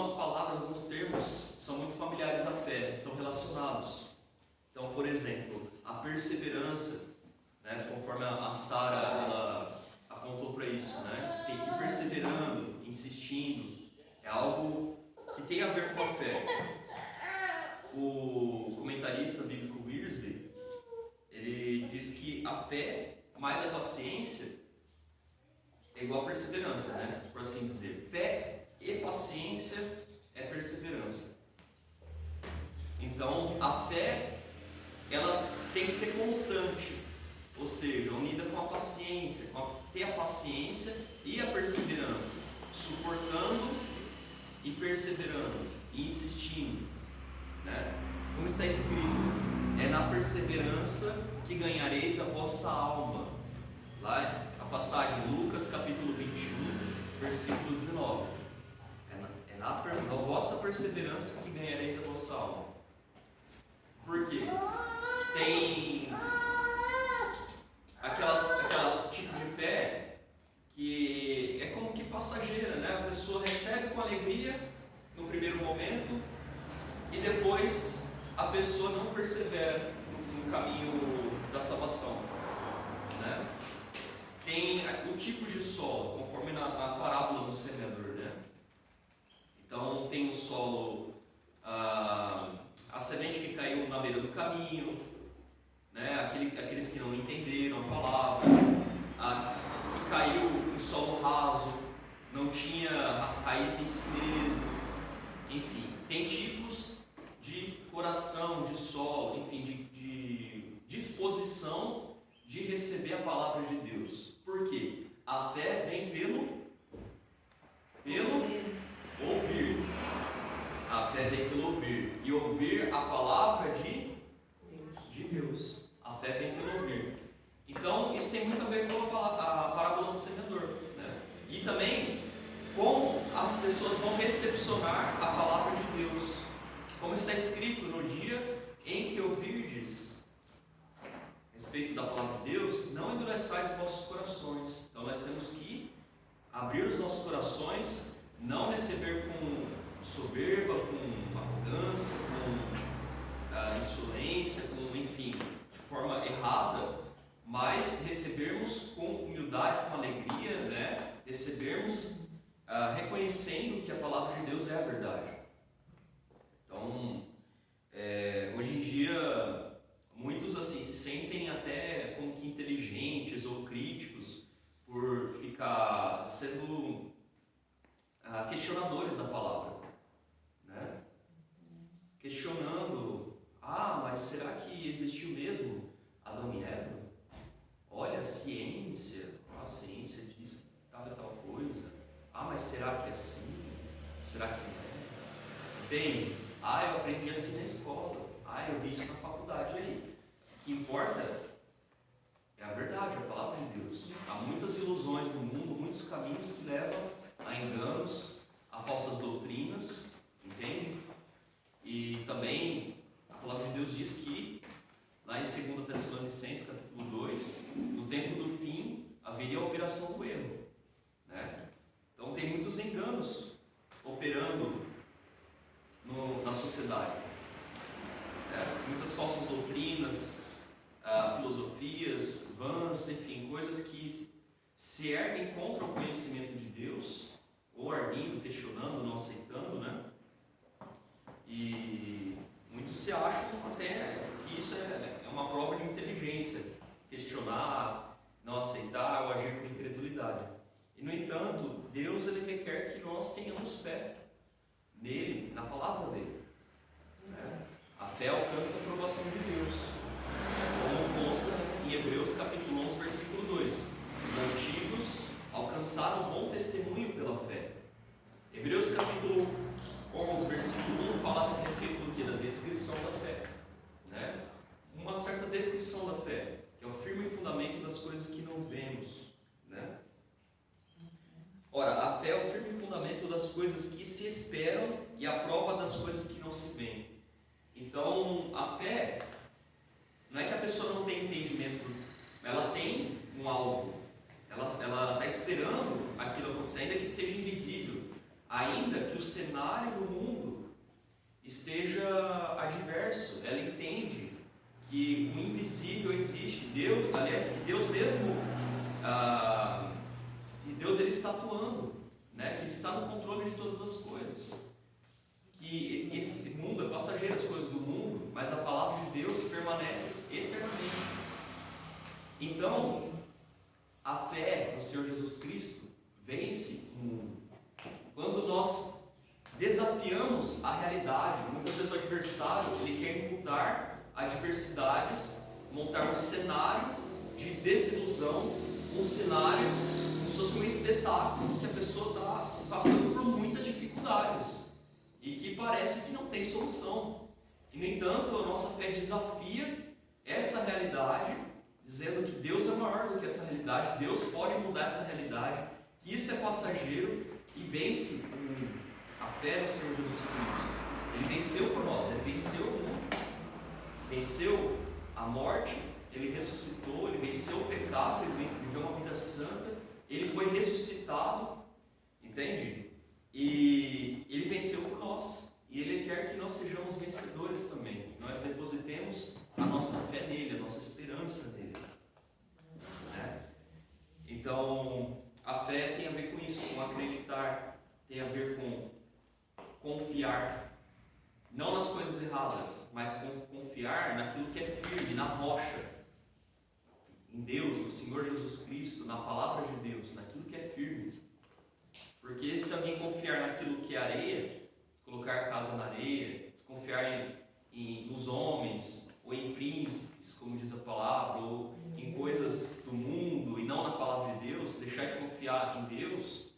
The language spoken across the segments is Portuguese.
algumas palavras, alguns termos são muito familiares à fé, estão relacionados. Então, por exemplo, a perseverança, né, conforme a Sara ela apontou para isso, né, tem que ir perseverando, insistindo, é algo que tem a ver com a fé. O comentarista bíblico Wiersbe, ele diz que a fé mais a paciência é igual a perseverança, né, por assim dizer. Fé e paciência é perseverança. Então, a fé, ela tem que ser constante, ou seja, unida com a paciência, ter a paciência e a perseverança, suportando e perseverando e insistindo, né? Como está escrito, é na perseverança que ganhareis a vossa alma. Lá a passagem, Lucas capítulo 21, versículo 19. É na vossa perseverança que ganhareis a vossa alma. Por quê? Tem aquela tipo de fé que é como que passageira, né? A pessoa recebe com alegria no primeiro momento e depois a pessoa não persevera no caminho da salvação, né? Tem o tipo de solo, conforme na parábola do semeador, né? Então tem o solo, a semente que caiu na beira do caminho, né? Aqueles que não entenderam a palavra, que caiu em solo raso, não tinha raiz em si mesmo, enfim, tem tipos de coração, de solo, enfim, de disposição de receber a palavra de Deus. Por quê? A fé vem pelo ouvir. A fé vem pelo ouvir. E ouvir a palavra de Deus. A fé vem pelo ouvir. Então, isso tem muito a ver com a parábola do semeador, né? E também como as pessoas vão recepcionar a palavra de Deus. Como está escrito, no dia em que ouvirdes a respeito da palavra de Deus, não endureçais os vossos corações. Então nós temos que abrir os nossos corações, não receber com soberba, com arrogância, com insolência, enfim, de forma errada, mas recebermos com humildade, com alegria, né? Recebermos reconhecendo que a palavra de Deus é a verdade. Então, hoje em dia, muitos assim se sentem até como que inteligentes ou críticos por ficar sendo questionadores da palavra, né? Questionando, mas será que existiu mesmo Adão e Eva? Olha, a ciência diz tal e tal coisa. Mas será que é assim? Será que não é? Entende? Eu aprendi assim na escola. Eu vi isso na faculdade. E aí? O que importa é a verdade, a palavra de Deus. Há muitas ilusões no mundo, muitos caminhos que levam a enganos, a falsas doutrinas, entende? E também a palavra de Deus diz que, lá em 2 Tessalonicenses, capítulo 2, no tempo do fim, haveria a operação do erro, né? Então tem muitos enganos operando na sociedade, né? Muitas falsas doutrinas, filosofias vãs, enfim, coisas que se erguem contra o conhecimento de Deus, ou arguindo, questionando, não aceitando, né? E muitos se acham até que isso é uma prova de inteligência, questionar, não aceitar ou agir com incredulidade. E no entanto, Deus ele requer que nós tenhamos fé nele, na palavra dele, né? A fé alcança a aprovação de Deus, como consta em Hebreus capítulo 11, versículo 2. Os antigos alcançaram bom testemunho pela fé. Hebreus capítulo 11, versículo 1 fala a respeito do que? Da descrição da fé, né? Uma certa descrição da fé, que é o firme fundamento das coisas que não vemos, né? Ora, a fé é o firme fundamento das coisas que se esperam e a prova das coisas que não se veem. Então, a fé não é que a pessoa não tem entendimento, ela tem um alvo, ela está esperando aquilo acontecer, ainda que seja invisível. ainda que o cenário do mundo esteja adverso, ela entende que o invisível existe, que Deus, aliás, que Deus mesmo, e Deus ele está atuando, né? Que Ele está no controle de todas as coisas, que esse mundo é passageiro, as coisas do mundo, mas a palavra de Deus permanece eternamente. Então, a fé no Senhor Jesus Cristo vence o mundo. Quando nós desafiamos a realidade, muitas vezes o adversário ele quer imputar adversidades, montar um cenário de desilusão, um cenário como se fosse um espetáculo que a pessoa está passando por muitas dificuldades e que parece que não tem solução. E, no entanto, a nossa fé desafia essa realidade, dizendo que Deus é maior do que essa realidade, Deus pode mudar essa realidade, que isso é passageiro, e vence o mundo. A fé no Senhor Jesus Cristo. Ele venceu por nós, Ele venceu o mundo, venceu a morte, Ele ressuscitou, Ele venceu o pecado, Ele viveu uma vida santa, Ele foi ressuscitado, entende? E Ele venceu por nós, e Ele quer que nós sejamos vencedores também, que nós depositemos a nossa fé nele, a nossa esperança nele, né? Então, a fé tem a ver com isso, com acreditar, tem a ver com confiar, não nas coisas erradas, mas confiar naquilo que é firme, na rocha, em Deus, no Senhor Jesus Cristo, na palavra de Deus, naquilo que é firme. Porque se alguém confiar naquilo que é areia, colocar a casa na areia, se confiar nos homens, ou em príncipes, como diz a palavra, ou em coisas do mundo e não na palavra de Deus, deixar de confiar em Deus,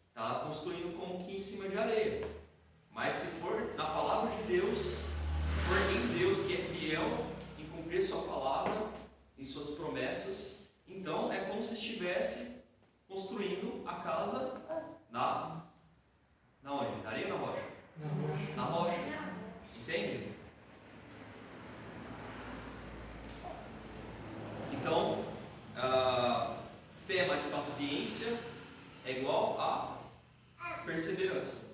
está construindo como que em cima de areia. Mas se for na palavra de Deus, se for em Deus que é fiel em cumprir sua palavra, em suas promessas, então é como se estivesse construindo a casa na onde? Na areia ou na rocha? Na rocha. Entende? Então, fé mais paciência é igual a perseverança.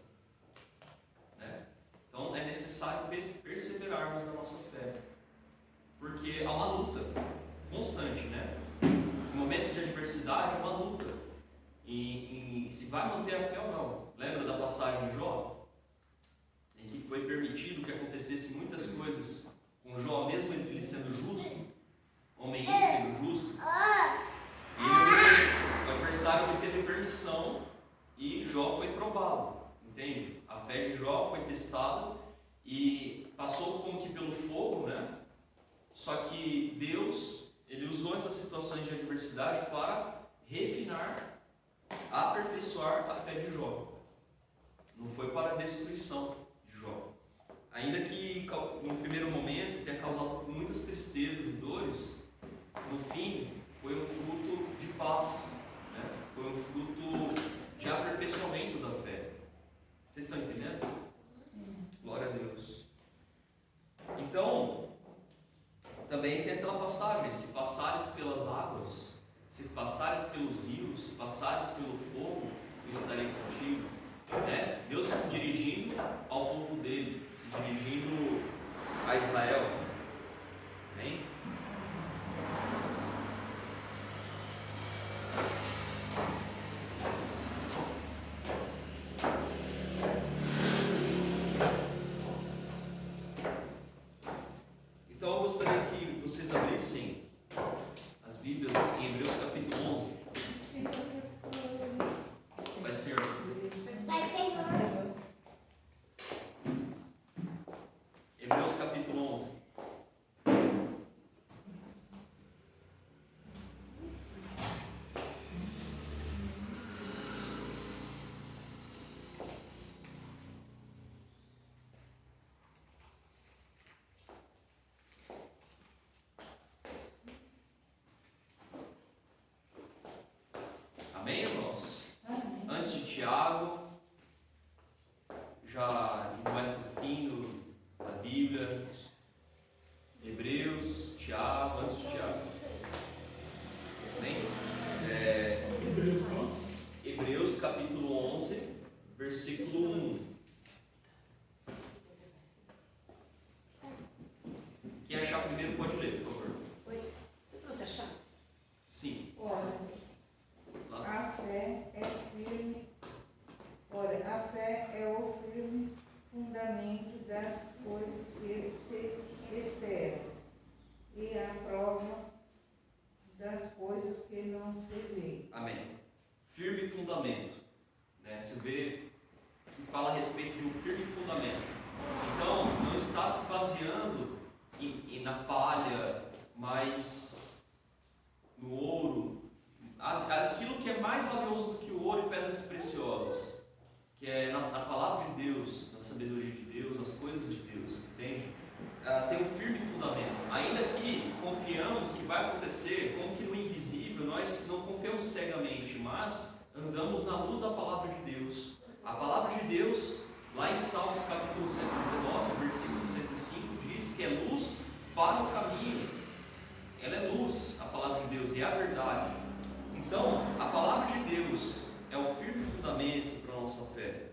Né? Então, é necessário perseverarmos na nossa fé. Porque há uma luta constante, né? Em momentos de adversidade, há uma luta. E se vai manter a fé ou não. Lembra da passagem de Jó? Em que foi permitido que acontecesse muitas coisas com Jó, mesmo ele sendo justo, homem íntegro, justo. E o adversário teve permissão e Jó foi provado, entende? A fé de Jó foi testada e passou como que pelo fogo, né? Só que Deus, Ele usou essas situações de adversidade para refinar, aperfeiçoar a fé de Jó. Não foi para a destruição de Jó. Ainda que no primeiro momento tenha causado muitas tristezas e dores, no fim foi um fruto de paz, né? Foi um fruto de aperfeiçoamento da fé. Vocês estão entendendo? Glória a Deus. Então, também tem aquela passagem: se passares pelas águas, se passares pelos rios, se passares pelo fogo, eu estarei contigo. Né? Deus se dirigindo ao povo dele, se dirigindo a Israel. Amém? Então eu gostaria que vocês abrissem as Bíblias em Hebreus capítulo 11. Vai ser. Hebreus capítulo 11. na palha, mais no ouro, aquilo que é mais valioso do que o ouro e pedras preciosas, que é na palavra de Deus, na sabedoria de Deus, nas coisas de Deus, entende? Tem um firme fundamento. Ainda que confiamos que vai acontecer, como que no invisível, nós não confiamos cegamente, mas andamos na luz da palavra de Deus. A palavra de Deus, lá em Salmos capítulo 119, versículo 105, diz que é luz para o caminho. Ela é luz, a palavra de Deus, e é a verdade. Então, a palavra de Deus é o firme fundamento para a nossa fé.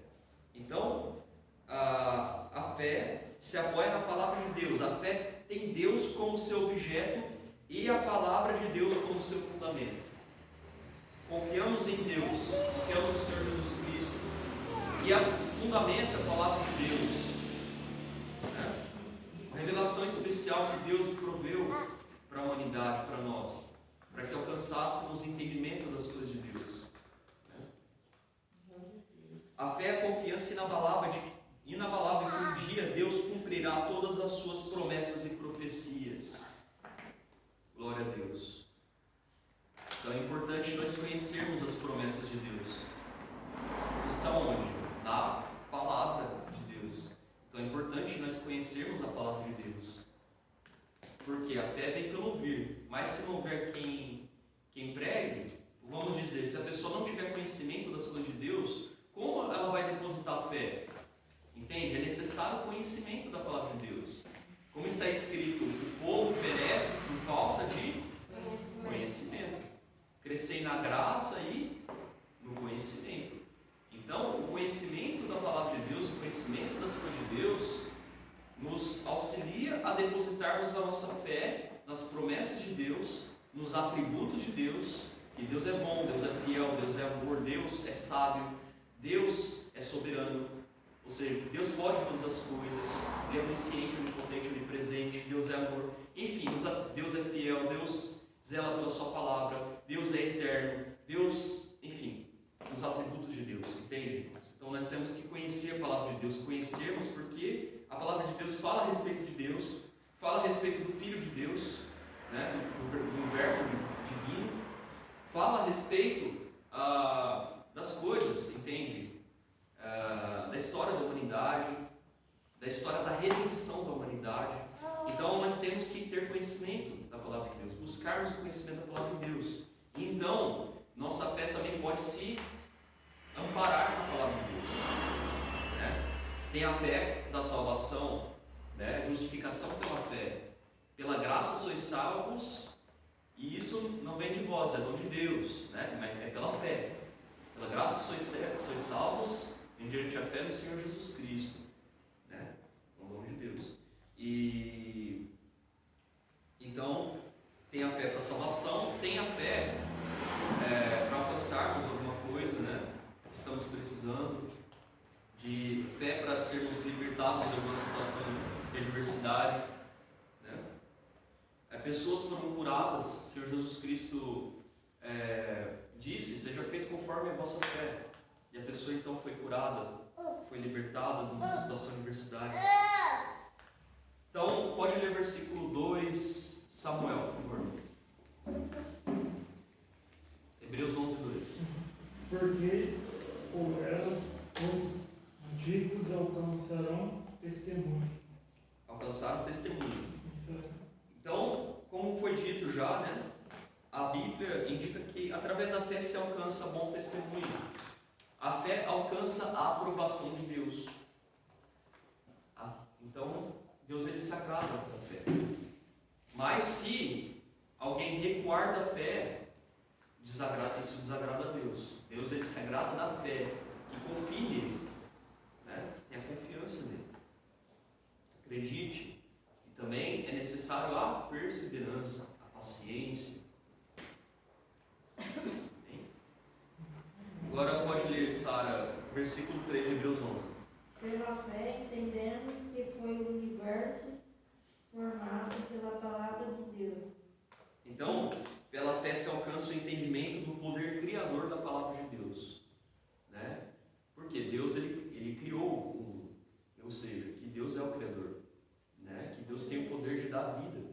Então, a fé se apoia na palavra de Deus. A fé tem Deus como seu objeto e a palavra de Deus como seu fundamento. Confiamos em Deus, confiamos no Senhor Jesus Cristo e fundamenta a palavra de Deus. A revelação especial que Deus proveu para a humanidade, para nós, para que alcançássemos entendimento das coisas de Deus. A fé é a confiança inabalável que um dia Deus cumprirá todas as suas promessas e profecias. Glória a Deus. Então é importante nós conhecermos as promessas de Deus. Estão onde? Na palavra de Deus. Então é importante nós conhecermos a palavra de Deus. Porque a fé vem pelo ouvir. Mas se não houver quem pregue, vamos dizer, se a pessoa não tiver conhecimento das coisas de Deus, como ela vai depositar fé? Entende? É necessário o conhecimento da palavra de Deus. Como está escrito, o povo perece por falta de conhecimento. Crescei na graça e no conhecimento. Então, o conhecimento da palavra de Deus, o conhecimento das coisas de Deus, nos auxilia a depositarmos a nossa fé nas promessas de Deus, nos atributos de Deus, que Deus é bom, Deus é fiel, Deus é amor, Deus é sábio, Deus é soberano, ou seja, Deus pode todas as coisas, Ele é onisciente, onipotente, onipresente, Deus é amor, enfim, Deus é fiel, Deus zela pela sua palavra, Deus é eterno, Deus, enfim, os atributos de Deus, entende? Então nós temos que conhecer a palavra de Deus, conhecermos porque a palavra de Deus fala a respeito de Deus, fala a respeito do Filho de Deus, né, do Verbo divino, fala a respeito das coisas, entende? Da história da humanidade, da história da redenção da humanidade. Então nós temos que ter conhecimento da palavra de Deus, buscarmos o conhecimento da palavra de Deus. E então, nossa fé também pode se amparar na palavra de Deus. Né? Tem a fé da salvação, né? Justificação pela fé. Pela graça sois salvos, e isso não vem de vós, é dom de Deus, né? Mas é pela fé. Pela graça sois salvos, mediante a fé no Senhor Jesus Cristo, né? É um dom de Deus. E então tem a fé para a salvação, tem a fé para alcançarmos alguma coisa, né? Estamos precisando de fé para sermos libertados de alguma situação de adversidade, né? Pessoas foram curadas, o Senhor Jesus Cristo disse, seja feito conforme a vossa fé, e a pessoa então foi curada, foi libertada de uma situação de adversidade. Então pode ler versículo 2, Samuel, por favor. Hebreus 11:2. Porque por ela os antigos alcançarão testemunho. Alcançaram testemunho. Isso é. Então, como foi dito já, né? A Bíblia indica que através da fé se alcança bom testemunho. A fé alcança a aprovação de Deus. Então, Deus ele se agrada da fé. Mas se alguém recuar da fé, isso desagrada a Deus. Deus ele se agrada da fé, que confie nele, né? Que tenha confiança nele. Acredite. E também é necessário a perseverança, a paciência. Bem? Agora pode ler, Sara, versículo 3 de Hebreus 11. Pela fé entendemos que foi o universo formado pela palavra de Deus. Então, pela fé se alcança o entendimento do poder criador da palavra de Deus, né? Porque Deus ele criou o mundo, ou seja, que Deus é o criador, né? Que Deus tem o poder de dar vida.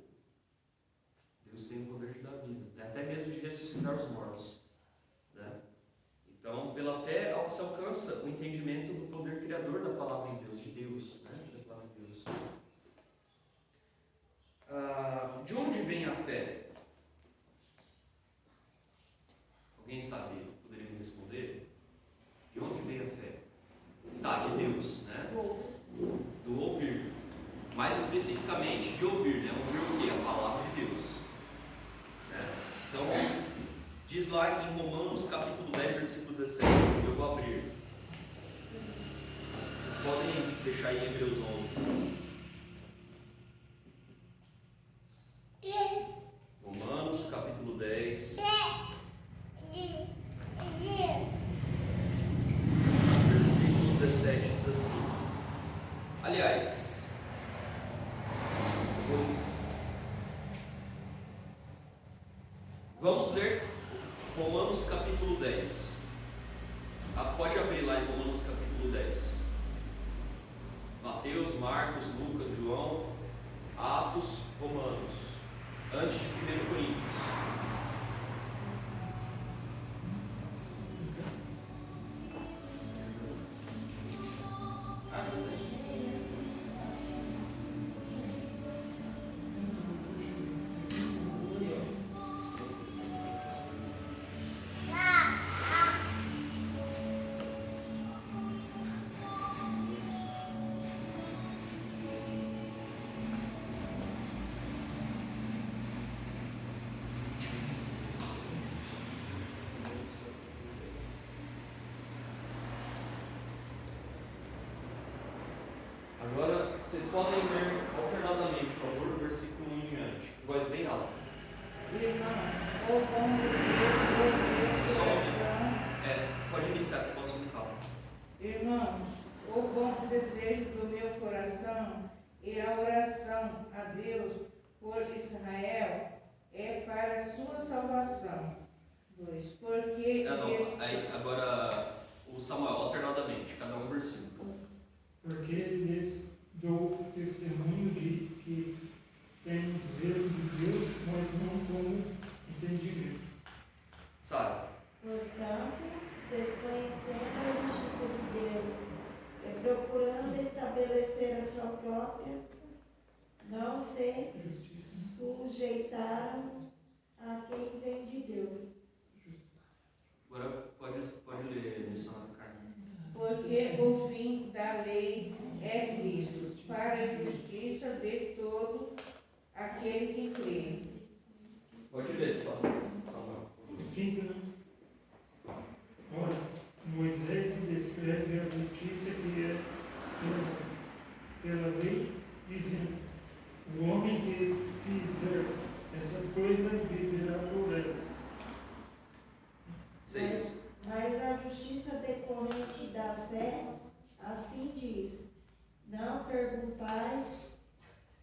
mais especificamente de ouvir, né? Ouvir o quê? A palavra de Deus. Então, diz lá em Romanos capítulo 10, versículo 17, eu vou abrir. Vocês podem deixar aí em Hebreus 11. Romanos capítulo 10, versículo 17 diz assim. Aliás, vamos ler Romanos capítulo 10. Pode abrir lá em Romanos capítulo 10. Mateus, Marcos, Lucas, João, Atos, Romanos, antes de 1 Coríntios. Agora, vocês podem ler alternadamente, por favor, do versículo 1 em diante. Voz bem alta. Só pode iniciar, que eu posso me calar. Irmãos, o bom desejo do meu coração e a oração a Deus por Israel é para a sua salvação. 2. Porque Aí, agora, o Samuel, alternadamente, cada um versículo. Porque lhes dou testemunho de que têm zelo de Deus, mas não como entendimento. Sara. Portanto, desconhecendo a justiça de Deus e procurando estabelecer a sua própria, não se sujeitaram a quem vem de Deus. Agora pode ler, missionário Carmen. Porque o fim da lei é Cristo, para a justiça de todo aquele que crê. Pode ler, Samuel. Simples, né? Ora, Moisés descreve a justiça que é pela lei, dizendo: o homem que fizer essas coisas viverá por elas. 6. Mas a justiça decorrente da fé, assim diz: não perguntais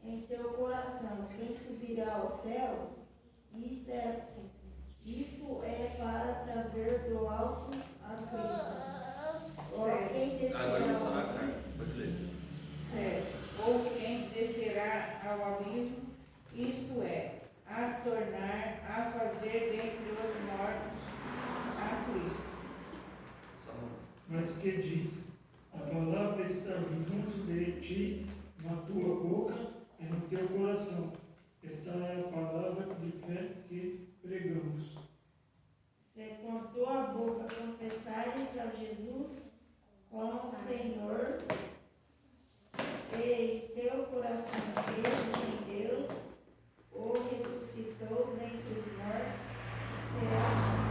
em teu coração quem subirá ao céu, isto é para trazer do alto a Cristo. Ou quem descerá Agora ao missionário abismo, Carmen, pode ler. Ou quem descerá ao abismo, isto é, a tornar a fazer dentre os mortos a Cristo. Samuel. Mas que diz: a palavra está junto de ti, na tua boca e no teu coração. Esta é a palavra de fé que pregamos. se com tua boca confessares a Jesus como Senhor, e em teu coração creres em Deus, o ressuscitou dentre os mortos, serás salvo.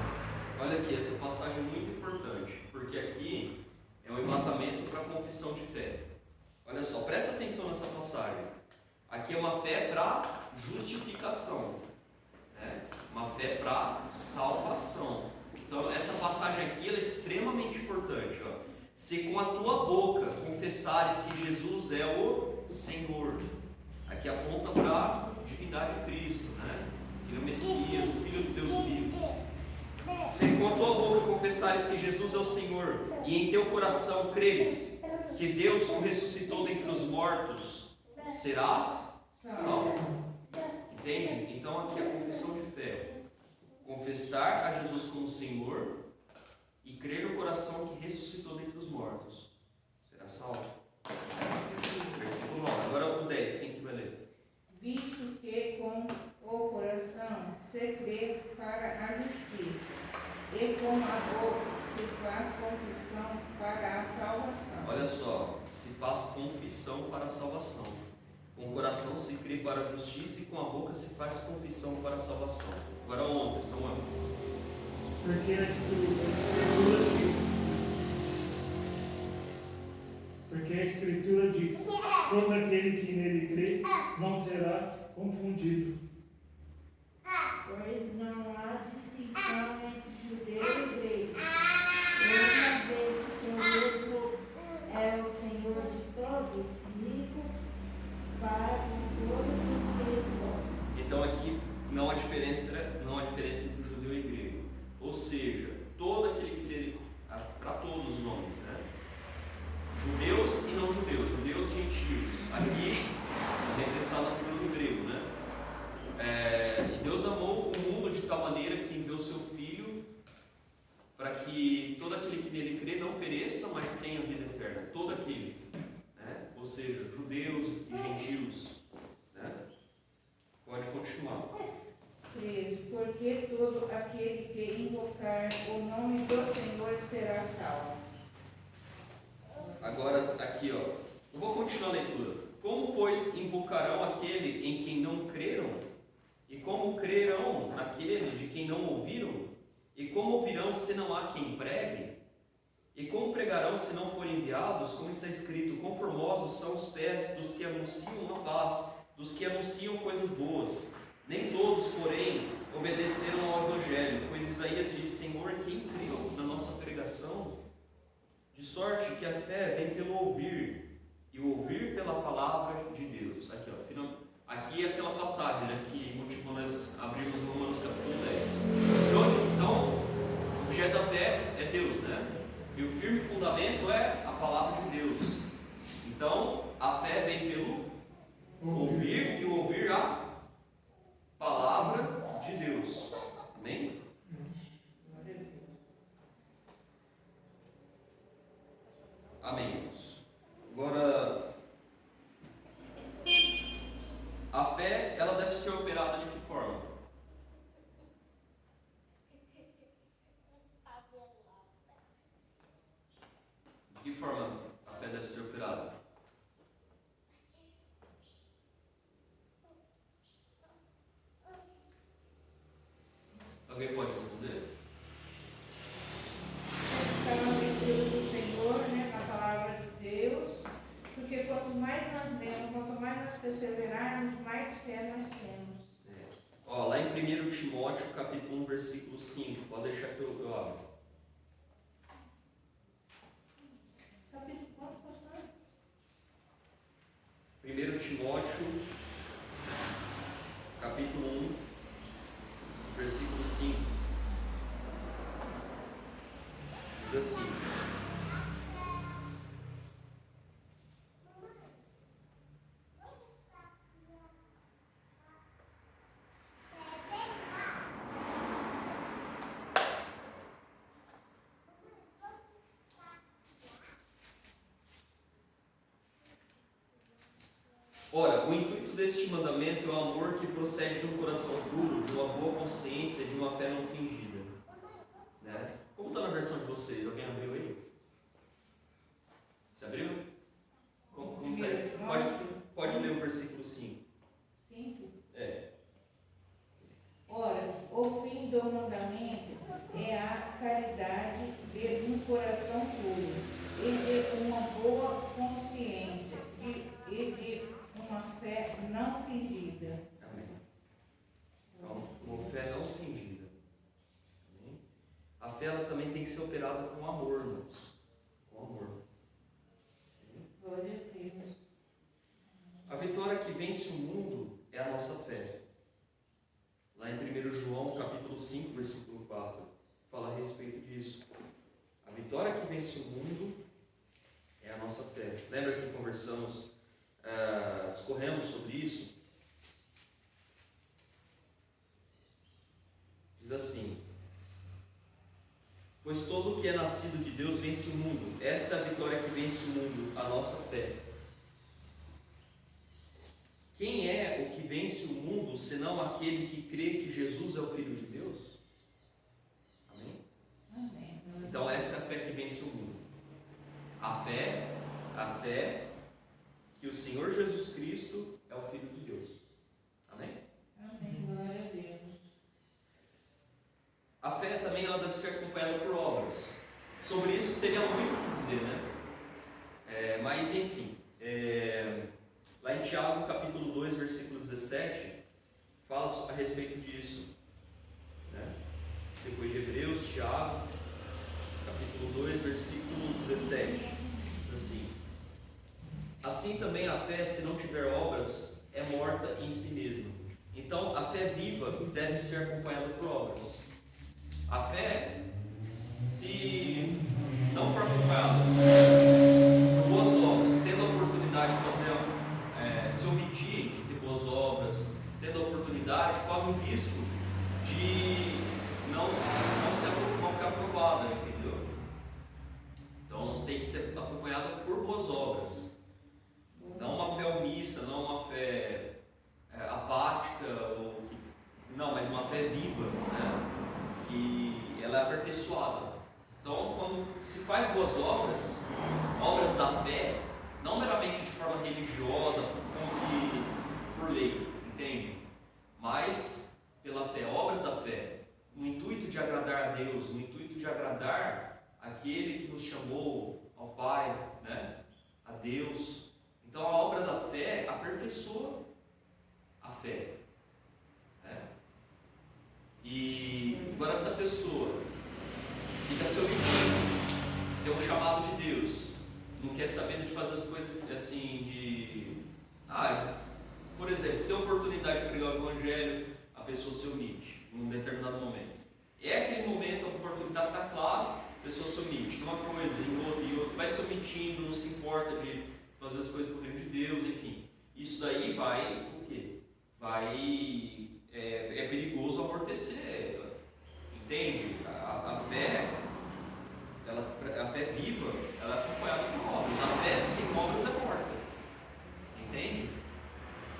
Olha aqui, essa passagem é muito importante, porque aqui é um embasamento para a confissão de fé. Olha só, presta atenção nessa passagem. Aqui é uma fé para justificação, né? Uma fé para salvação. Então, essa passagem aqui ela é extremamente importante. Ó. Se com a tua boca confessares que Jesus é o Senhor, aqui aponta para a divindade de Cristo, né? Ele é o Messias, o Filho de Deus vivo. Se com a tua boca confessares que Jesus é o Senhor e em teu coração creres que Deus o ressuscitou dentre os mortos, serás salvo. Entende? Então aqui é a confissão de fé. Confessar a Jesus como Senhor e crer no coração que ressuscitou dentre os mortos. Será salvo. Versículo 9. Agora o 10, quem que vai ler? Visto que com o coração se crê para a justiça, e com a boca se faz confissão para a salvação. Olha só, se faz confissão para a salvação. Com o coração se crê para a justiça e com a boca se faz confissão para a salvação. Agora 11, Samuel. Porque a Escritura diz: todo aquele que nele crê não será confundido. Pois não há distinção entre judeu e grego. Uma vez que o mesmo é o Senhor de todos, rico para com todos os que lhe podem. Então aqui não há diferença entre o judeu e o grego. Ou seja, todo aquele que crê, para todos os homens, né? Judeus e não judeus, judeus e gentios. Aqui, vem pensar na figura do grego, né? E Deus amou o mundo de tal maneira que enviou seu Filho para que todo aquele que nele crê não pereça, mas tenha vida eterna. Todo aquele, né? Ou seja, judeus e gentios, né? Pode continuar. 13. Porque todo aquele que invocar o nome do Senhor será salvo. Agora, aqui, ó. Eu vou continuar a leitura. Como, pois, invocarão aquele em quem não creram? E como crerão naquele de quem não ouviram? E como ouvirão se não há quem pregue? E como pregarão se não forem enviados? Como está escrito: conformosos são os pés dos que anunciam a paz, dos que anunciam coisas boas. Nem todos, porém, obedeceram ao Evangelho, pois Isaías diz: Senhor, quem creu na nossa pregação? De sorte que a fé vem pelo ouvir, e o ouvir pela palavra de Deus. Aqui, ó, aqui é aquela passagem, né, que motivou nós abrirmos Romanos capítulo 10. Então, o objeto da fé é Deus, né? E o firme fundamento é a palavra de Deus. Então, a fé vem pelo ouvir, e o ouvir a palavra de Deus. Amém? Amém, irmãos. Agora, a fé, ela deve ser operada de que forma? De que forma a fé deve ser operada? Alguém pode responder? Está na leitura do Senhor, né, na palavra de Deus, porque quanto mais nós lemos, quanto mais nós perseverarmos, mais fé nós temos. Ó, lá em 1 Timóteo, capítulo 1, versículo 5. Pode deixar que eu abro. Capítulo quanto, pastor? 1 Timóteo, capítulo 1, versículo 5. Diz assim: ora, o intuito deste mandamento é o amor que procede de um coração puro, de uma boa consciência, de uma fé não fingida. Né? Como está na versão de vocês? Alguém abriu aí? Você abriu? Como tá esse? Pode ler o versículo 5. 5. É. Ora, o fim do mandamento é a caridade de um coração puro e de uma boa consciência e de uma fé não fingida. Amém. Então, uma fé não fingida. Amém? A fé ela também tem que ser operada com amor, irmãos. Com amor. Glória a Deus. A vitória que vence o mundo é a nossa fé. Lá em 1 João, capítulo 5, versículo 4, fala a respeito disso. A vitória que vence o mundo é a nossa fé. Lembra que conversamos, discorremos sobre isso? Diz assim: pois todo o que é nascido de Deus vence o mundo. Esta é a vitória que vence o mundo, a nossa fé. Quem é o que vence o mundo, senão aquele que crê que Jesus é o Filho de Deus? Amém? Amém. Então essa é a fé que vence o mundo. A fé que o Senhor Jesus Cristo é o Filho de Deus. Amém? Amém. Glória a Deus. A fé também ela deve ser acompanhada por obras. Sobre isso teria muito o que dizer, né? Mas enfim, lá em Tiago capítulo 2, versículo 17, fala a respeito disso, né? Depois de Hebreus, Tiago capítulo 2, versículo 17, diz assim: assim também a fé, se não tiver obras, é morta em si mesma. Então a fé viva deve ser acompanhada por obras. A fé, se não for acompanhada por boas obras, tendo a oportunidade de fazer, se omitir de ter boas obras, tendo a oportunidade, corre o risco de não ficar aprovada, entendeu? Então tem que ser acompanhada por boas obras. Não uma fé omissa, não uma fé apática, mas uma fé viva, né? Que ela é aperfeiçoada. Então, quando se faz boas obras, obras da fé, não meramente de forma religiosa, por lei, entende? Mas pela fé, obras da fé, no intuito de agradar a Deus, no intuito de agradar aquele que nos chamou ao Pai, né? A Deus. Então, a obra da fé aperfeiçoa a fé. E agora, se a pessoa fica se omitindo, tem um chamado de Deus, não quer saber de fazer as coisas assim, por exemplo, tem a oportunidade de pregar o Evangelho, a pessoa se omite em um determinado momento. É aquele momento, a oportunidade está clara, a pessoa se omite, numa coisa, em outra, vai se omitindo, não se importa de fazer as coisas para o reino de Deus, enfim. Isso daí vai, o quê? É perigoso amortecer, entende? A fé viva, ela é acompanhada por obras. A fé sem obras é morta, entende?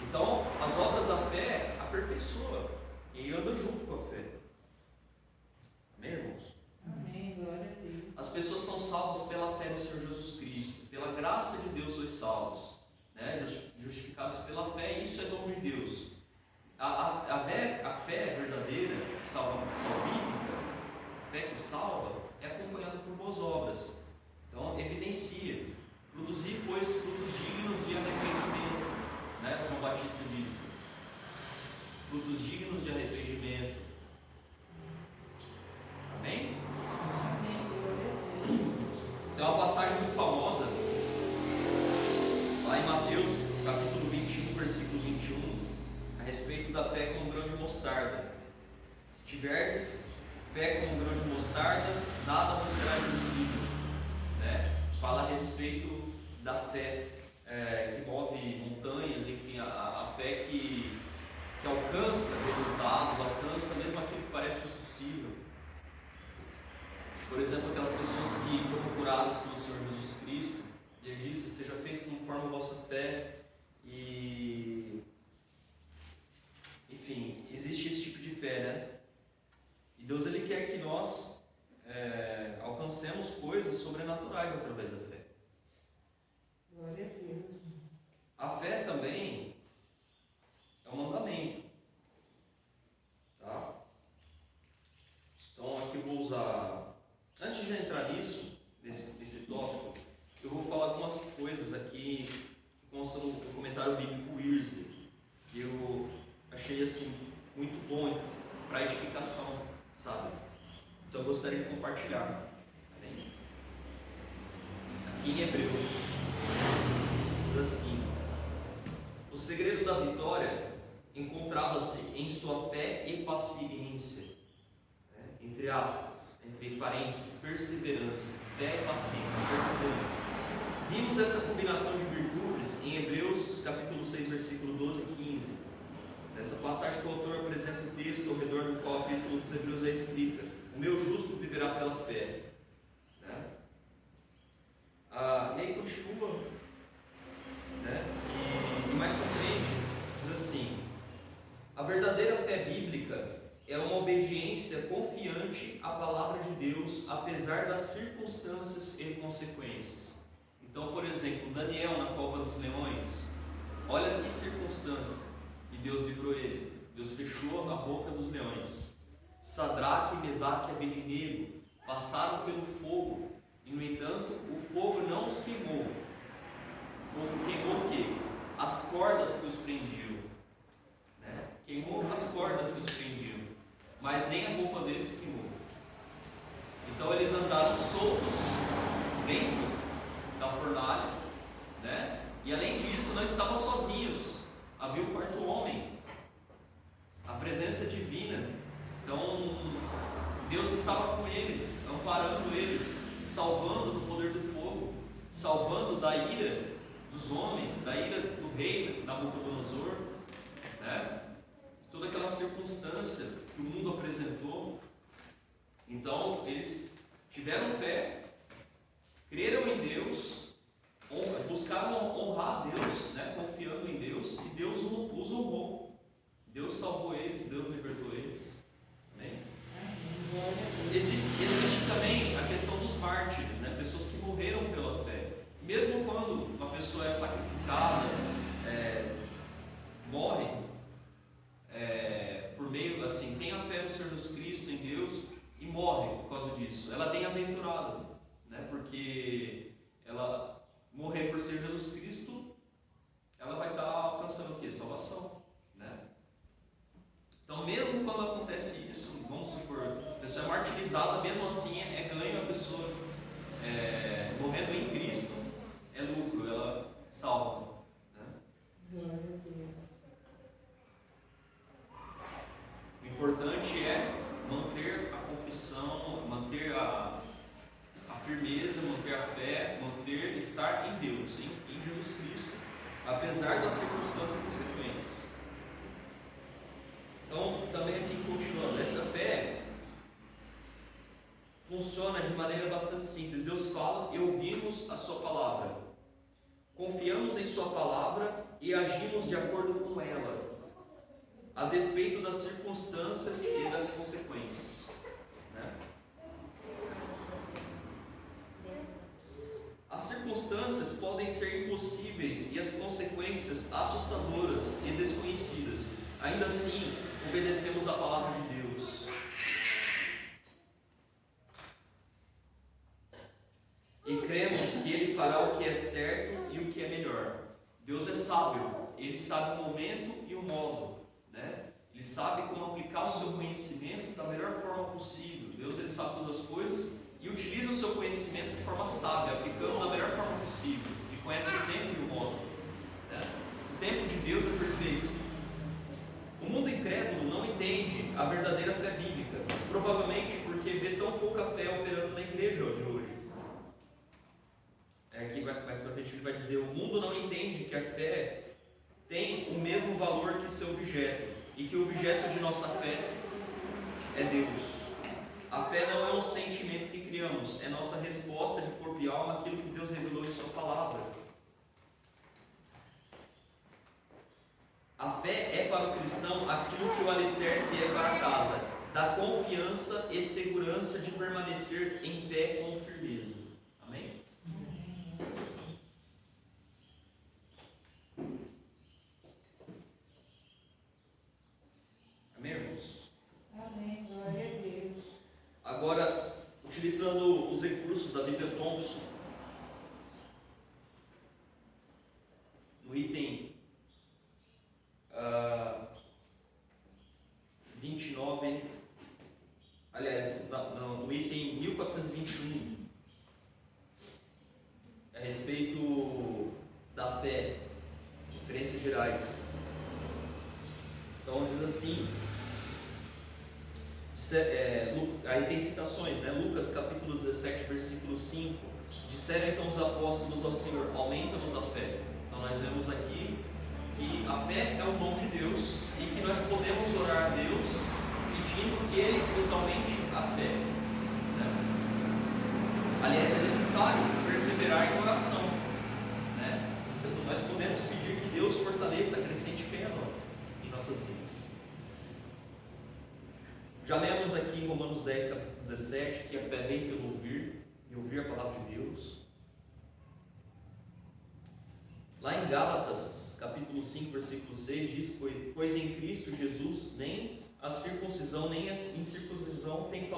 Então, as obras da fé aperfeiçoam e andam junto com a fé. Amém, irmãos? Amém. Glória a Deus. As pessoas são salvas pela fé no Senhor Jesus Cristo, pela graça de Deus sois salvos, né? Justificados pela fé, e isso é dom de Deus. A fé verdadeira, salvífica, a fé que salva, é acompanhada por boas obras. Então, evidencia. Produzir, pois, frutos dignos de arrependimento, né? João Batista disse. Frutos dignos de arrependimento. Amém? Amém. Glória a Deus. Tem uma passagem muito famosa, lá em Mateus, capítulo 21, versículo 21, a respeito da fé como um grão de mostarda. Se tiverdes fé como um grão de mostarda, nada vos será impossível. Né? Fala a respeito da fé que move montanhas, enfim, a fé que alcança resultados, alcança mesmo aquilo que parece impossível. Por exemplo, aquelas pessoas que foram curadas pelo Senhor Jesus Cristo, e ele disse: seja feito conforme a vossa fé. E enfim, existe esse tipo de fé, né? E Deus, ele quer que nós alcancemos coisas sobrenaturais através da fé. Glória a Deus. A fé também é um mandamento, tá? Então aqui eu vou usar, antes de entrar nisso, nesse tópico, eu vou falar algumas coisas aqui que constam no comentário bíblico Wiersbe, que eu achei assim muito bom para edificação, sabe? Então eu gostaria de compartilhar. Amém? Aqui em Hebreus diz assim: o segredo da vitória encontrava-se em sua fé e paciência, né? Entre aspas, entre parênteses, perseverança, fé e paciência, perseverança. Vimos essa combinação de virtudes em Hebreus capítulo 6, versículo 12 e 15. Nessa passagem que o autor apresenta o texto ao redor do qual a epístola dos Hebreus é escrita: o meu justo viverá pela fé. Né? E aí continua, né? E mais para frente diz assim: a verdadeira fé bíblica é uma obediência confiante à palavra de Deus, apesar das circunstâncias e consequências. Então, por exemplo, Daniel na cova dos leões, olha que circunstância. E Deus livrou ele. Deus fechou a boca dos leões. Sadraque, Mesaque e Abednego passaram pelo fogo. E, no entanto, o fogo não os queimou. O fogo queimou o quê? As cordas que os prendiam. Né? Queimou as cordas que os prendiam. Mas nem a roupa deles queimou. Então eles andaram soltos dentro da fornalha, né? E além disso, não estavam sozinhos. Havia o quarto homem, a presença divina. Então Deus estava com eles, amparando eles, salvando do poder do fogo, salvando da ira dos homens, da ira do rei Nabucodonosor, né? Toda aquela circunstância que o mundo apresentou. Então eles tiveram fé, creram em Deus, buscaram honrar a Deus, né? Confiando em Deus, e Deus os honrou. Deus salvou eles, Deus libertou eles. Amém? Existe também a questão dos mártires, né? Pessoas que morreram pela fé. Mesmo quando uma pessoa é sacrificada, morre, por meio, assim, tem a fé no Senhor Jesus Cristo, em Deus, e morre por causa disso. Ela é bem-aventurada, né? Porque ela morrer por ser Jesus Cristo, ela vai estar alcançando o quê? Salvação, né? Então, mesmo quando acontece isso, vamos supor, a pessoa é martirizada, mesmo assim é ganho a pessoa morrendo em Cristo, é lucro, ela salva, né? O importante é manter a confissão, manter a firmeza, manter a fé, estar em Deus, em Jesus Cristo, apesar das circunstâncias e consequências. Então, também aqui continuando, essa fé funciona de maneira bastante simples. Deus fala e ouvimos a sua palavra, confiamos em sua palavra e agimos de acordo com ela, a despeito das circunstâncias e das consequências, né? As circunstâncias podem ser impossíveis e as consequências assustadoras e desconhecidas. Ainda assim, obedecemos a palavra de Deus. E cremos que Ele fará o que é certo e o que é melhor. Deus é sábio, Ele sabe o momento e o modo, né? Ele sabe como aplicar o seu conhecimento da melhor forma possível. Deus, Ele sabe todas as coisas e utiliza o seu conhecimento de forma sábia, aplicando da melhor forma possível. Ele conhece o tempo e o modo, né? O tempo de Deus é perfeito. O mundo incrédulo não entende a verdadeira fé bíblica, provavelmente porque vê tão pouca fé operando na igreja de hoje. Aqui mais para frente ele vai dizer: o mundo não entende que a fé tem o mesmo valor que seu objeto, e que o objeto de nossa fé é Deus. A fé não é um sentimento que criamos, é nossa resposta de corpo e alma àquilo que Deus revelou em sua palavra. A fé é para o cristão aquilo que o alicerce é para a casa, da confiança e segurança de permanecer em pé com firmeza. Amém? Amém, irmãos? Amém, glória a Deus. Agora, utilizando os recursos da Bíblia Thompson, no item 29, aliás, no item 1421, a respeito da fé, referências gerais. Então diz assim, aí tem citações, né? Lucas capítulo 17, versículo 5, disseram então os apóstolos ao Senhor: aumenta-nos a fé. Então nós vemos aqui que a fé é o dom de Deus e que nós podemos orar a Deus pedindo que Ele nos aumente a fé, né? Aliás, é necessário perseverar em oração, né? Então nós podemos pedir que Deus fortaleça, acrescente fé em nossas vidas. Já lemos aqui em Romanos 10, capítulo 17, que a fé vem pelo ouvir, e ouvir a palavra de Deus. Lá em Gálatas, capítulo 5, versículo 6, diz: pois em Cristo Jesus nem a circuncisão nem a incircuncisão tem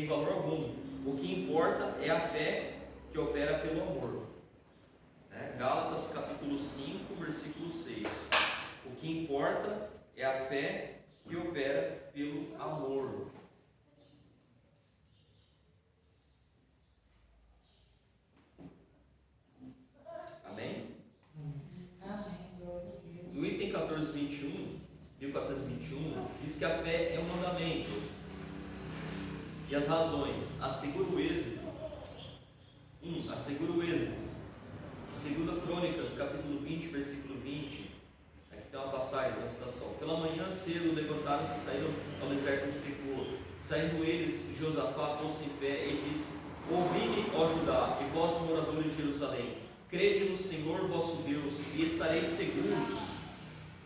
valor algum. O que importa é a fé que opera pelo amor. Gálatas capítulo 5, versículo 6. O que importa é a fé que opera pelo amor. Amém? No item 1421 diz que a fé é um mandamento. E as razões: assegura o êxito. Assegura o êxito. Em 2 Crônicas, capítulo 20, versículo 20, aqui tem uma passagem, uma citação. Pela manhã cedo levantaram-se e saíram ao deserto de Tecoa. Saindo eles, Josafá pôs-se em pé e disse: ouvi-me, ó Judá, e vós, moradores de Jerusalém, crede no Senhor vosso Deus e estareis seguros.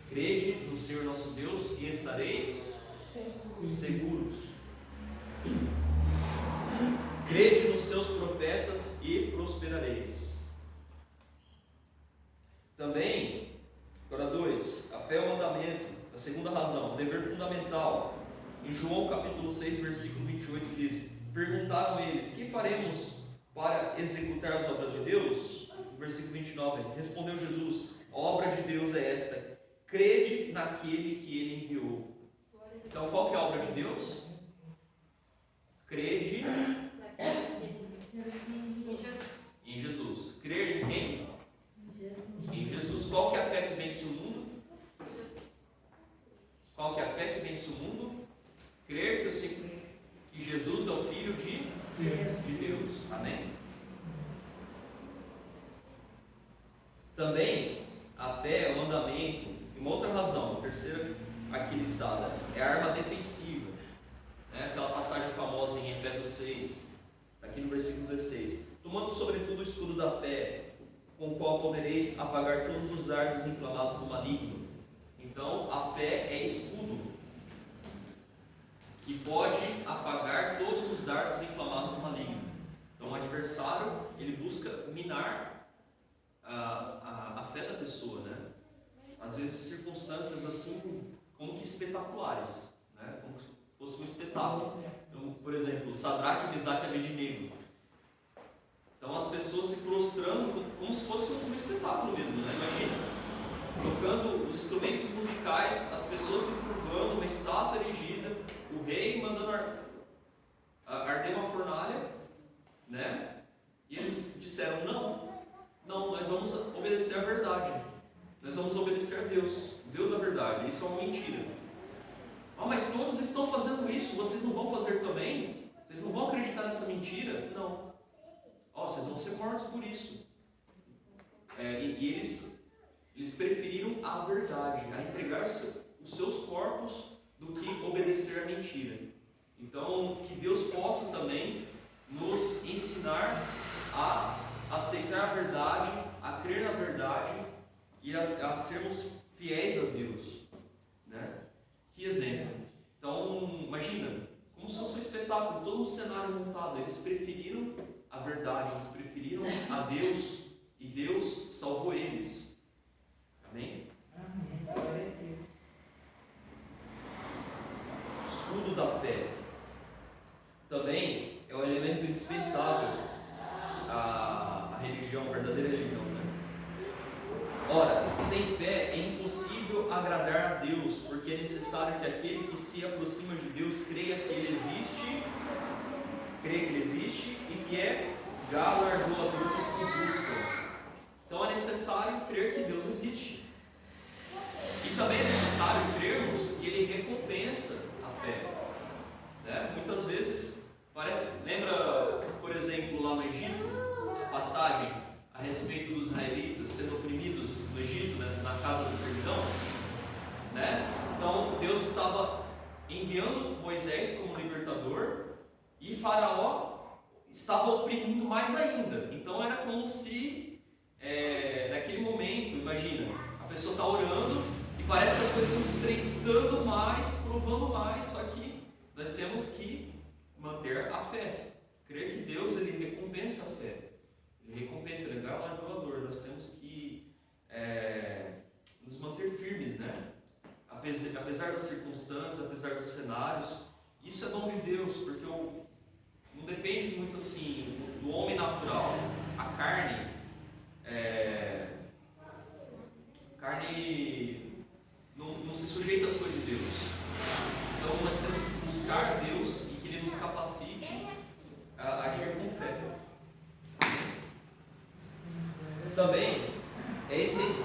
Crede no Senhor nosso Deus e estareis seguros. Crede nos seus profetas e prosperareis. Também, agora 2, a fé é o mandamento. A segunda razão, o dever fundamental. Em João capítulo 6, versículo 28 diz: perguntaram eles: que faremos para executar as obras de Deus? Versículo 29, respondeu Jesus: a obra de Deus é esta, crede naquele que Ele enviou. Então qual que é a obra de Deus? Crede em Jesus. Crer em quem? Em Jesus. Qual que é a fé que vence o mundo? Qual que é a fé que vence o mundo? Crer que Jesus é o Filho de Deus. Amém? Também a fé é o mandamento. E uma outra razão, a terceira aqui listada, é a arma defensiva. Aquela passagem famosa em Efésios 6, aqui no versículo 16: tomando sobretudo o escudo da fé, com o qual podereis apagar todos os dardos inflamados do maligno. Então a fé é escudo que pode apagar todos os dardos inflamados do maligno. Então o adversário, ele busca minar a fé da pessoa, né? Às vezes circunstâncias assim como que espetaculares, né? Como se fosse um espetáculo. Então, por exemplo, Sadraque, Mesaque e Abednego. Então as pessoas se prostrando como se fosse um espetáculo mesmo, né? Imagina, tocando os instrumentos musicais, as pessoas se curvando, uma estátua erigida, o rei mandando arder uma fornalha, né? E eles disseram: não, nós vamos obedecer à verdade, nós vamos obedecer a Deus, Deus da verdade. Isso é uma mentira. Mas todos estão fazendo isso, vocês não vão fazer também? Vocês não vão acreditar nessa mentira? Não. Vocês vão ser mortos por isso. E eles preferiram a verdade, a entregar os seus corpos, do que obedecer à mentira. Então, que Deus possa também nos ensinar a aceitar a verdade, a crer na verdade e a sermos fiéis a Deus, né? Que exemplo. Então, imagina, como se fosse um espetáculo, todo um cenário montado. Eles preferiram a verdade, eles preferiram a Deus, e Deus salvou eles. Amém? Escudo da fé também é um elemento indispensável à religião, a verdadeira religião, né? Ora, sem fé é impossível agradar a Deus, porque é necessário que aquele que se aproxima de Deus creia que Ele existe e que é galardoador dos que buscam. Então é necessário crer que Deus existe. E também é necessário crermos que Ele recompensa a fé, né? Muitas vezes lembra, por exemplo, lá no Egito, a passagem a respeito dos israelitas sendo oprimidos no Egito, né, na casa da servidão, né? Então Deus estava enviando Moisés como libertador, e Faraó estava oprimindo mais ainda. Então era como se naquele momento, imagina, a pessoa está orando e parece que as coisas estão estreitando mais, provando mais, só que nós temos que manter a fé, crer que Deus, Ele recompensa a fé. Ele recompensa, Ele é galardoador. Nós temos que nos manter firmes, né? Apesar das circunstâncias, apesar dos cenários. Isso é dom de Deus, porque não depende muito assim do homem natural. A carne não se sujeita às coisas de Deus. Então nós temos que buscar Deus e que Ele nos capacite a agir com fé. Também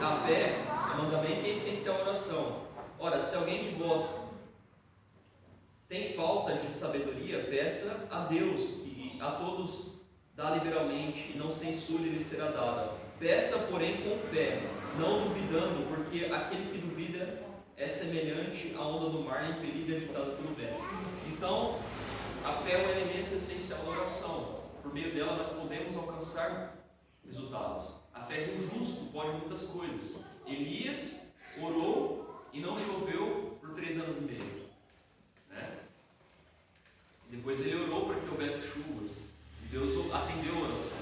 a fé, o mandamento é essencial à oração. Ora, se alguém de vós tem falta de sabedoria, peça a Deus, e a todos dá liberalmente, e não censure, lhe será dada. Peça, porém, com fé, não duvidando, porque aquele que duvida é semelhante à onda do mar, impelida e agitada pelo vento. Então, a fé é um elemento essencial da oração. Por meio dela nós podemos alcançar resultados. A fé de um justo pode muitas coisas. Elias orou e não choveu por 3 anos e meio. Né? Depois ele orou para que houvesse chuvas. E Deus atendeu a oração.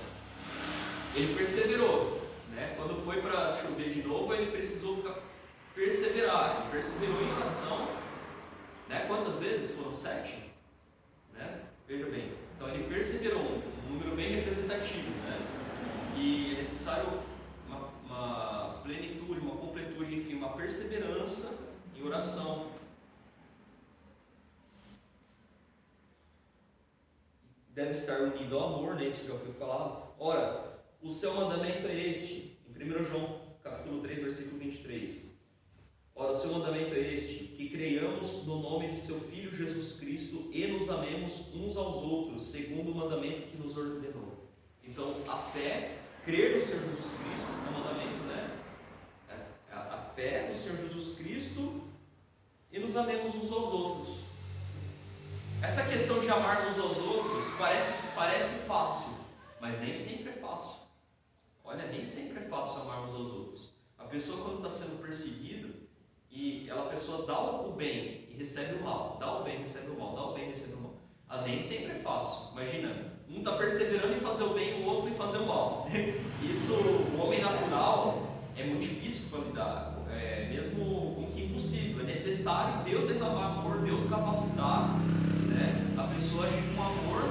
Ele perseverou. Né? Quando foi para chover de novo, ele precisou perseverar. Ele perseverou em oração. Né? Quantas vezes? Foram 7? Né? Veja bem. Então ele perseverou, um número bem representativo. Né? E é necessário uma plenitude, uma completude, enfim, uma perseverança em oração. Deve estar unido ao amor, né? Isso já foi falado. Ora, o seu mandamento é este, em 1 João capítulo 3, versículo 23. Ora, o seu mandamento é este, que creiamos no nome de seu Filho Jesus Cristo e nos amemos uns aos outros, segundo o mandamento que nos ordenou. Então, a fé, crer no Senhor Jesus Cristo, é um mandamento, né? A fé no Senhor Jesus Cristo e nos amemos uns aos outros. Essa questão de amar uns aos outros parece fácil, mas nem sempre é fácil. Olha, nem sempre é fácil amar uns aos outros. A pessoa, quando está sendo perseguida, e a pessoa dá o bem e recebe o mal, dá o bem e recebe o mal, dá o bem e recebe o mal. Nem sempre é fácil. Imagina, um está perseverando em fazer o bem e o outro em fazer o mal. Isso, o homem natural, é muito difícil para lidar, mesmo com que impossível. É necessário Deus derramar amor, Deus capacitar, né, a pessoa agir com amor.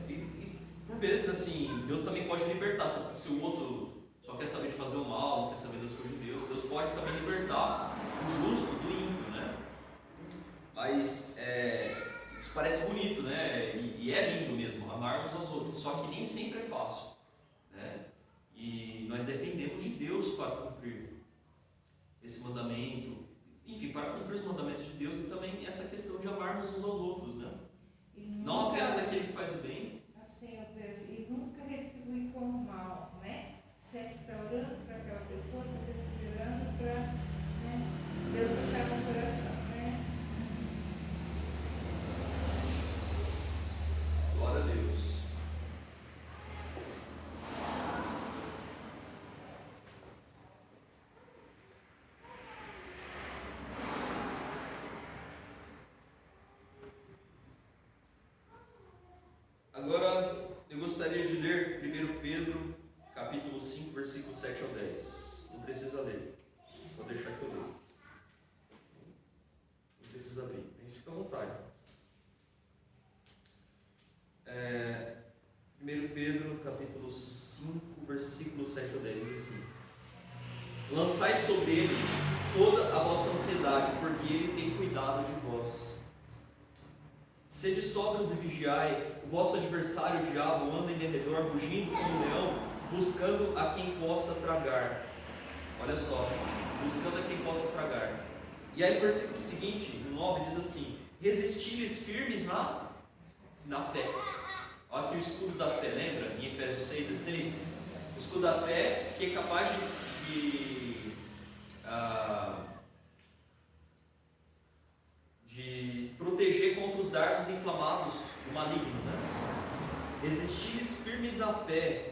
E por vezes assim, Deus também pode libertar. Se o outro só quer saber de fazer o mal, não quer saber das coisas de Deus, Deus pode também libertar o justo do ímpio, né? Mas isso parece bonito, né? E é lindo mesmo, amar uns aos outros, só que nem sempre é fácil, né? E nós dependemos de Deus para cumprir esse mandamento, enfim, para cumprir os mandamentos de Deus, e também essa questão de amarmos uns aos outros, né? Não apenas aquele que faz o bem. Assim, eu penso, e nunca retribuir com o mal, né? Sempre está orando para aquela pessoa, está perseverando para, né, Deus tocar no coração, né? Glória a Deus. Agora eu gostaria de ler 1 Pedro capítulo 5, versículo 7 ao 10. Não precisa ler, vou deixar que eu leio. Não precisa ler, mas fica à vontade. 1 Pedro capítulo 5, versículo 7 ao 10 diz assim: lançai sobre ele toda a vossa ansiedade, porque ele tem cuidado de vós. Sede sóbrios e vigiai, o vosso adversário, o diabo, anda em derredor, rugindo como um leão, buscando a quem possa tragar. Olha só, buscando a quem possa tragar. E aí o versículo seguinte, no 9, diz assim: resisti-lhes firmes na fé. Olha aqui o escudo da fé, lembra? Em Efésios 6,16. O escudo da fé que é capaz de proteger contra os dardos inflamados do maligno, né? Resistir firmes na fé,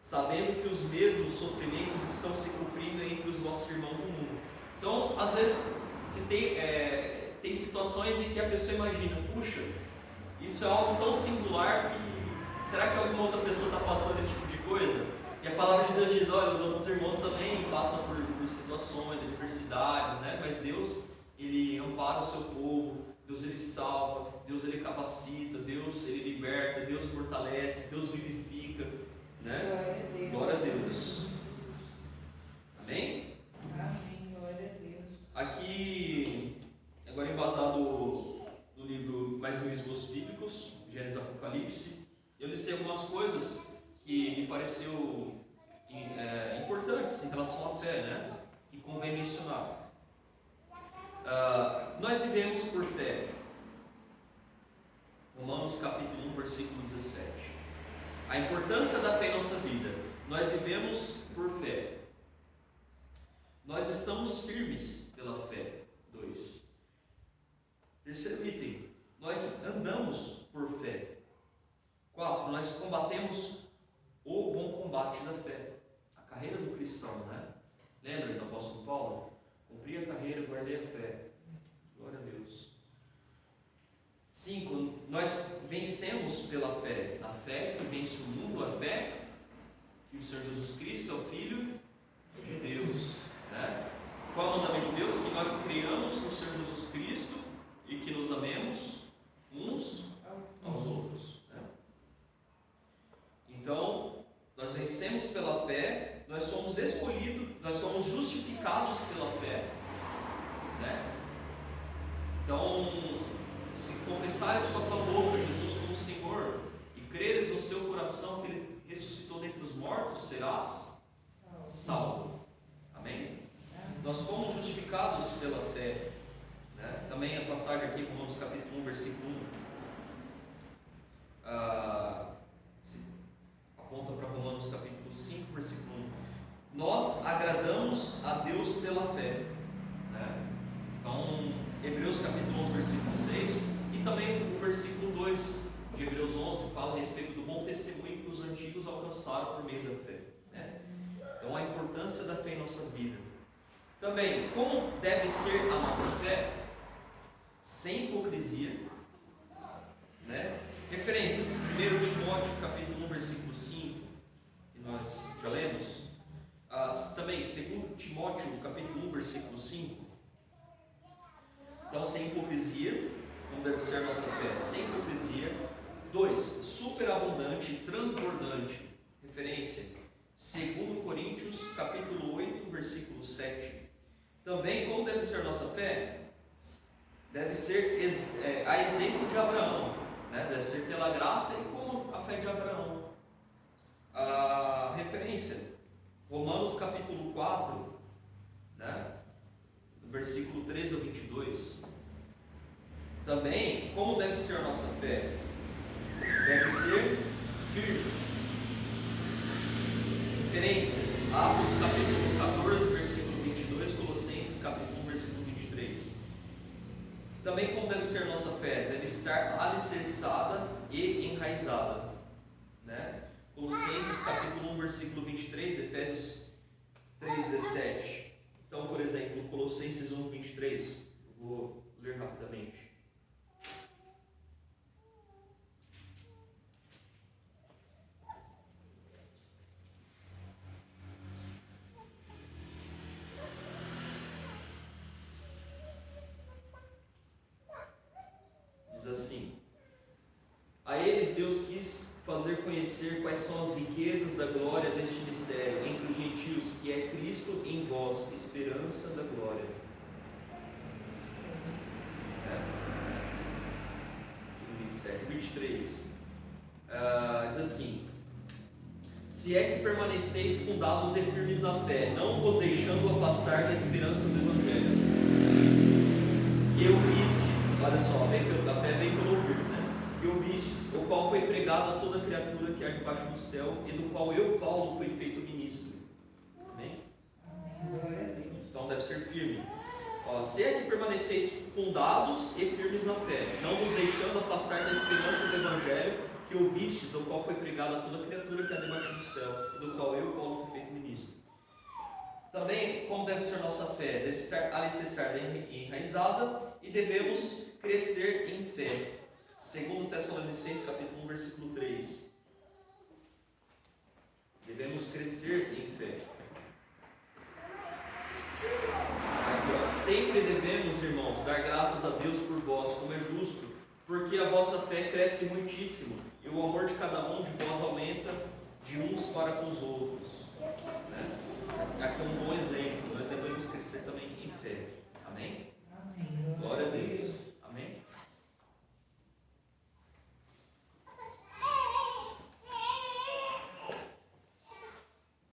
sabendo que os mesmos sofrimentos estão se cumprindo entre os vossos irmãos no mundo. Então, às vezes, se tem situações em que a pessoa imagina, puxa, isso é algo tão singular que será que alguma outra pessoa está passando esse tipo de coisa. E a palavra de Deus diz, olha, os outros irmãos também passam por situações, adversidades, né? Mas Deus, Ele ampara o seu povo, Deus Ele salva, Deus Ele capacita, Deus Ele liberta, Deus fortalece, Deus vivifica, né? Glória a Deus. Amém? Amém, glória a Deus. Aqui, agora embasado no livro Mais Mil Esboços Bíblicos, Gênesis e Apocalipse, eu listei algumas coisas que me pareceu importantes em relação à fé, né? Que convém mencionar. Nós vivemos por fé. Romanos capítulo 1, versículo 17. A importância da fé em nossa vida. Nós vivemos por fé. Nós estamos firmes pela fé. 2. Terceiro item. Nós andamos por fé. 4. Nós combatemos o bom combate da fé. A carreira do cristão, né? Lembra do apóstolo Paulo? Cumpri a carreira, guardei a fé. Glória a Deus. 5. Nós vencemos pela fé. A fé que vence o mundo, a fé que o Senhor Jesus Cristo é o Filho de Deus, né? Qual é o mandamento de Deus? Que nós criamos no Senhor Jesus Cristo e que nos amemos uns aos outros, né? Então, nós vencemos pela fé, nós somos escolhidos, nós somos justificados pela fé, né? Então, se confessares com a tua boca Jesus como Senhor e creres no seu coração que Ele ressuscitou dentre os mortos, serás salvo. Amém? Nós fomos justificados pela fé, né? Também a passagem aqui, Romanos capítulo 1, versículo 1, aponta para Romanos capítulo 5, versículo 1. Nós agradamos a Deus pela fé, né? Então, Hebreus capítulo 11, versículo 6, e também o versículo 2 de Hebreus 11 fala a respeito do bom testemunho que os antigos alcançaram por meio da fé, né? Então, a importância da fé em nossa vida. Também, como deve ser a nossa fé? Sem hipocrisia, né? Referências: 1 Timóteo capítulo 1, versículo 5, que nós já lemos. Também 2 Timóteo capítulo 1, versículo 5. Então, sem hipocrisia, como deve ser a nossa fé? Sem hipocrisia. 2. Superabundante, transbordante. Referência: 2 Coríntios capítulo 8, versículo 7. Também, como deve ser a nossa fé? Deve ser a exemplo de Abraão, né? Deve ser pela graça e como a fé de Abraão. A referência: Romanos capítulo 4, né? Versículo 13 ao 22. Também, como deve ser a nossa fé? Deve ser firme. Referência: Atos capítulo 14, versículo 22, Colossenses capítulo 1, versículo 23. Também, como deve ser a nossa fé? Deve estar alicerçada e enraizada, né? Colossenses capítulo 1, versículo 23, Efésios 3, 17. Então, por exemplo, Colossenses 1, 23, eu vou ler rapidamente. Diz assim: a eles Deus quis fazer conhecer quais são as riquezas da glória deste mistério entre os gentios, que é Cristo em vós, esperança da glória. 27, 23. Diz assim: se é que permaneceis fundados e firmes na fé, não vos deixando afastar da esperança do Evangelho, que ouvistes, olha só, a fé vem pelo ouvir, né? Que ouvistes, o qual foi pregado a toda criatura que há debaixo do céu, e do qual eu, Paulo, fui feito ministro. Amém? Então deve ser firme. Se é que permaneceis fundados e firmes na fé, não vos deixando afastar da esperança do Evangelho que ouvistes, o qual foi pregado a toda criatura que há debaixo do céu, e do qual eu, Paulo, fui feito ministro. Também, como deve ser nossa fé? Deve estar alicerçada e enraizada, e devemos crescer em fé. 2 Tessalonicenses capítulo 1, versículo 3. devemos crescer em fé. Aqui, ó, sempre devemos, irmãos, dar graças a Deus por vós, como é justo, porque a vossa fé cresce muitíssimo, e o amor de cada um de vós aumenta de uns para com os outros. Né? Aqui é um bom exemplo, nós devemos crescer também